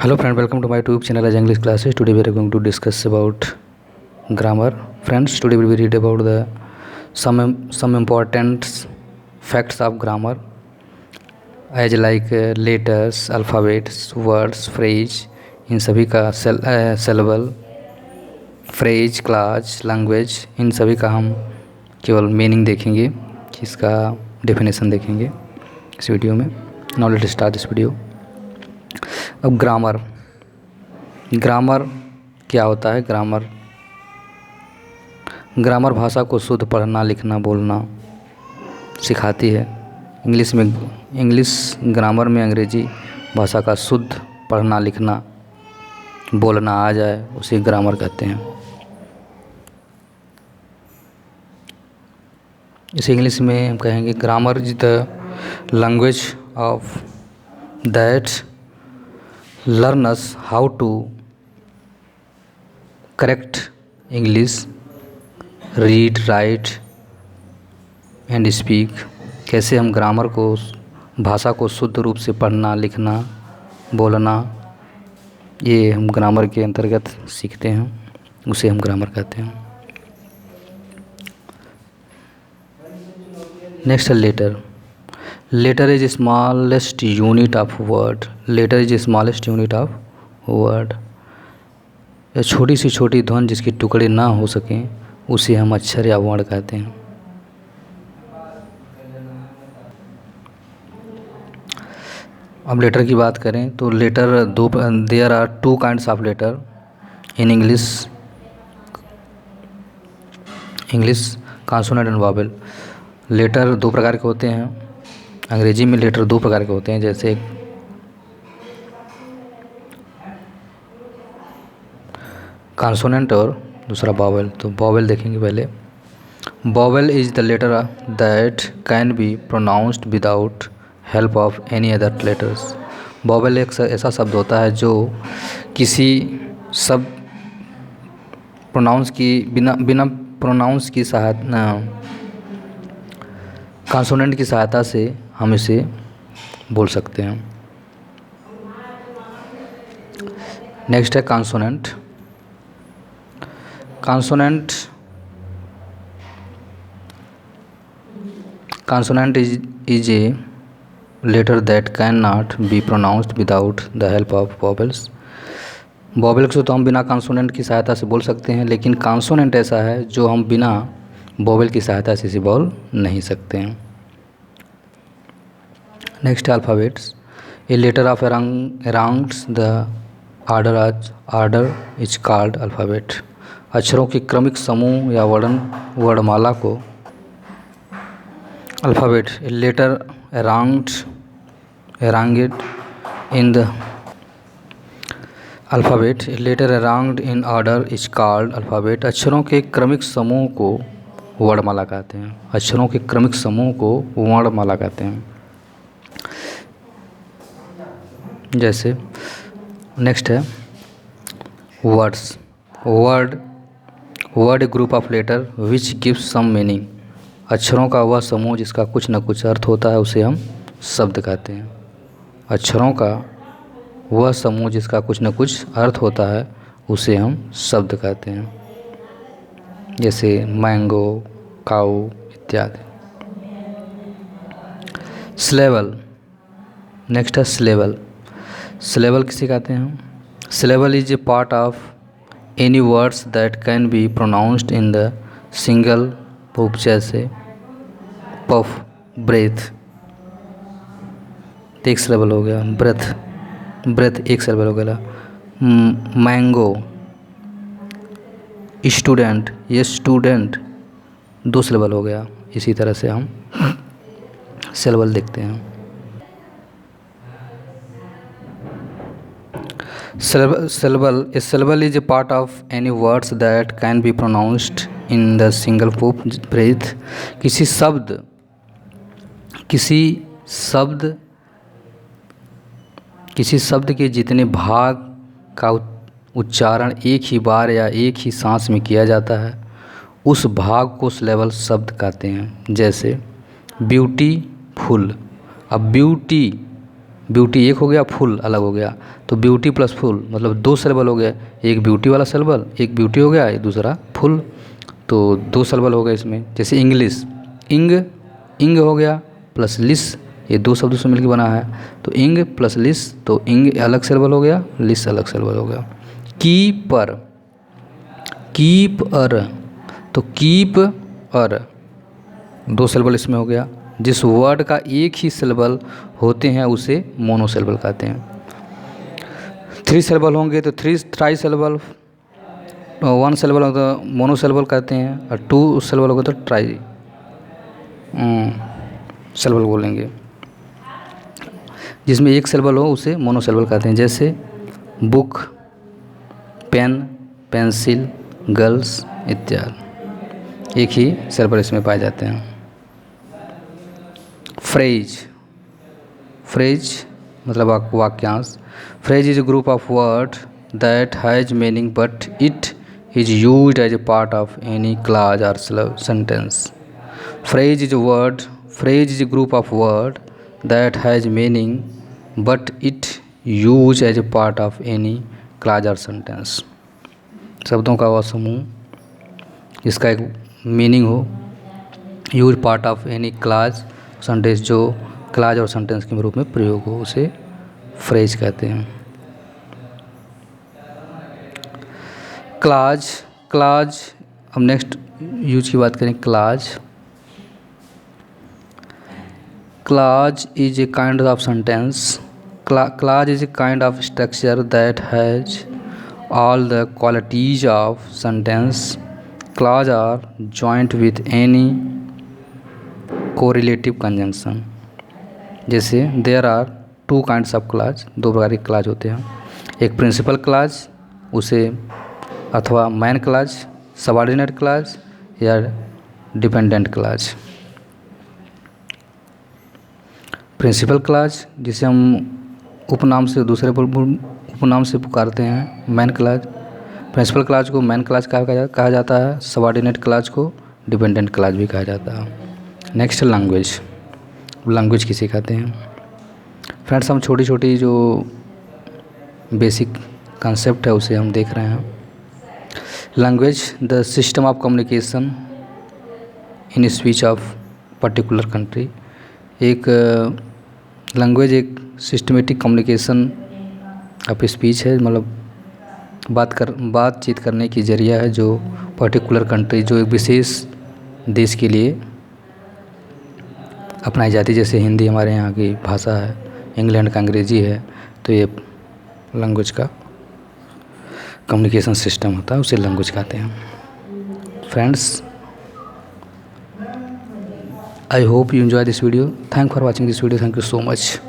Hello friend, welcome to my YouTube channel as English classes. Today we are going to discuss about grammar. Friends, today we will read about the some important facts of grammar as like letters, alphabets, words, phrase, इन सभी का syllable, phrase, clause, language, इन सभी का हम केवल meaning देखेंगे, इसका definition देखेंगे इस वीडियो में. Now let us start this video. अब ग्रामर क्या होता है? ग्रामर भाषा को शुद्ध पढ़ना, लिखना, बोलना सिखाती है. इंग्लिश ग्रामर में अंग्रेजी भाषा का शुद्ध पढ़ना, लिखना, बोलना आ जाए उसे ग्रामर कहते हैं. इसे इंग्लिश में हम कहेंगे grammar is the language of that learners how to correct English, read, write and speak. कैसे हम ग्रामर को, भाषा को शुद्ध रूप से पढ़ना, लिखना, बोलना, ये हम ग्रामर के अंतर्गत सीखते हैं, उसे हम ग्रामर कहते हैं. नेक्स्ट है letter. Letter is smallest unit of word. Letter is smallest unit of word. छोटी से छोटी ध्वनि जिसके टुकड़े ना हो सकें उसे हम अक्षर या वर्ण कहते हैं. अब लेटर की बात करें तो letter there are two kinds of letter in English consonant and vowel. Letter दो प्रकार के होते हैं. अंग्रेजी में लेटर दो प्रकार के होते हैं, जैसे कॉन्सोनेंट और दूसरा वॉवेल. तो वॉवेल देखेंगे पहले. Vowel is the letter that can be pronounced without help of any other letters. Vowel एक ऐसा शब्द होता है जो किसी शब्द बिना प्रोनाउंस की सहायता, कॉन्सोनेंट की सहायता से हम इसे बोल सकते हैं. नेक्स्ट है consonant. Consonant is a letter that can not be pronounced without the help of vowels. Vowel को तो हम बिना कॉन्सोनेंट की सहायता से बोल सकते हैं, लेकिन कॉन्सोनेंट ऐसा है जो हम बिना वॉवेल की सहायता से इसे बोल नहीं सकते हैं. Next alphabets. A letter of arounds the order is called alphabet. अक्षरों के क्रमिक समूह या वर्णमाला को alphabet. A letter around in the alphabet. A letter around in order is called alphabet. अक्षरों के क्रमिक समूह को वर्णमाला कहते हैं. अक्षरों के क्रमिक समूह को वर्णमाला कहते हैं. जैसे नेक्स्ट है words. Word group of letter which gives some meaning. अक्षरों का वह समूह जिसका कुछ न कुछ अर्थ होता है उसे हम शब्द कहते हैं. अक्षरों का वह समूह जिसका कुछ न कुछ अर्थ होता है उसे हम शब्द कहते हैं. जैसे मैंगो, काऊ इत्यादि. सिलेबल. नेक्स्ट है सिलेबल. सिलेबल किसे कहते हैं? Syllable is a part of any words that can be pronounced in the single puff. जैसे पफ, ब्रेथ, एक सिलेबल हो गया. ब्रेथ एक सिलेबल हो गया. मैंगो, स्टूडेंट, ये स्टूडेंट दो सिलेबल हो गया. इसी तरह से हम सिलेबल देखते हैं. Syllable is a part of any words that can be pronounced in the single breath. किसी शब्द के जितने भाग का उच्चारण एक ही बार या एक ही सांस में किया जाता है उस भाग को सिलेबल शब्द कहते हैं. जैसे ब्यूटीफुल. अब ब्यूटी एक हो गया, फुल अलग हो गया, तो ब्यूटी प्लस फुल मतलब 2 सिलेबल हो गया। एक ब्यूटी वाला सिलेबल, एक ब्यूटी हो गया, एक दूसरा फुल, तो 2 सिलेबल हो गए इसमें। जैसे इंग्लिश, इंग, इंग हो गया प्लस लिस, ये 2 शब्दों से मिलकर बना है, तो इंग प्लस लिस, तो इंग अलग सिलेबल हो गया, लिस अलग सिलेबल हो गया। कीपर, कीप अर, तो कीप अर 2 सिलेबल इसमें हो गया। जिस वर्ड का एक ही सिलेबल होते हैं उसे मोनोसिलेबल कहते हैं। 3 सिलेबल होंगे तो 3 ट्राई सिलेबल, 1 सिलेबल हो तो मोनोसिलेबल कहते हैं, और 2 सिलेबल होगा तो ट्राई सिलेबल बोलेंगे। जिसमें एक सिलेबल हो उसे मोनोसिलेबल कहते हैं। जैसे बुक, पेन, पेंसिल, गर्ल्स इत्यादि, एक ही सिलेबल इसमें पाए जाते हैं। फ्रेज, फ्रेज मतलब वाक्यांश। Phrase is a group of word that has meaning but it is used as a part of any clause or sentence. Phrase is a word, phrase is a group of word that has meaning but it used as a part of any clause or sentence. शब्दों का वह समूह जिसका एक meaning हो, use part of any clause sentence, जो clause और sentence के रूप में प्रयोग हो उसे फ्रेज कहते हैं। क्लाज, क्लाज, अब नेक्स्ट यूज की बात करें। Clause, clause is a kind of sentence, clause is a kind of structure that has all the qualities of sentence. Clause are joined with any correlative conjunction. जैसे there are 2 kinds of clause, 2 प्रकार के clause होते हैं। एक principal clause, उसे अथवा man clause, subordinate clause या dependent clause. Principal clause जिसे हम उपनाम से दूसरे उपनाम से पुकारते हैं, मैन क्लाज। प्रिंसिपल क्लाज को मैन क्लाज कहा जाता है, सबऑर्डिनेट क्लाज को डिपेंडेंट क्लाज भी कहा जाता है। नेक्स्ट लैंग्वेज, लैंग्वेज किसे कहते हैं। फ्रेंड्स, हम छोटी छोटी जो बेसिक कंसेप्ट है उसे हम देख रहे हैं। Language, the system of communication in speech of particular country. एक लैंग्वेज एक सिस्टमेटिक कम्युनिकेशन ऑफ स्पीच है, मतलब बातचीत करने की जरिया है जो पर्टिकुलर कंट्री, जो एक विशेष देश के लिए अपनाई जाती है। जैसे हिंदी हमारे यहाँ की भाषा है, इंग्लैंड का अंग्रेज़ी है, तो ये लैंग्वेज का कम्युनिकेशन सिस्टम होता है, उसे लैंग्वेज कहते हैं। Friends, I hope you enjoy this video. Thank for watching this video. Thank you so much.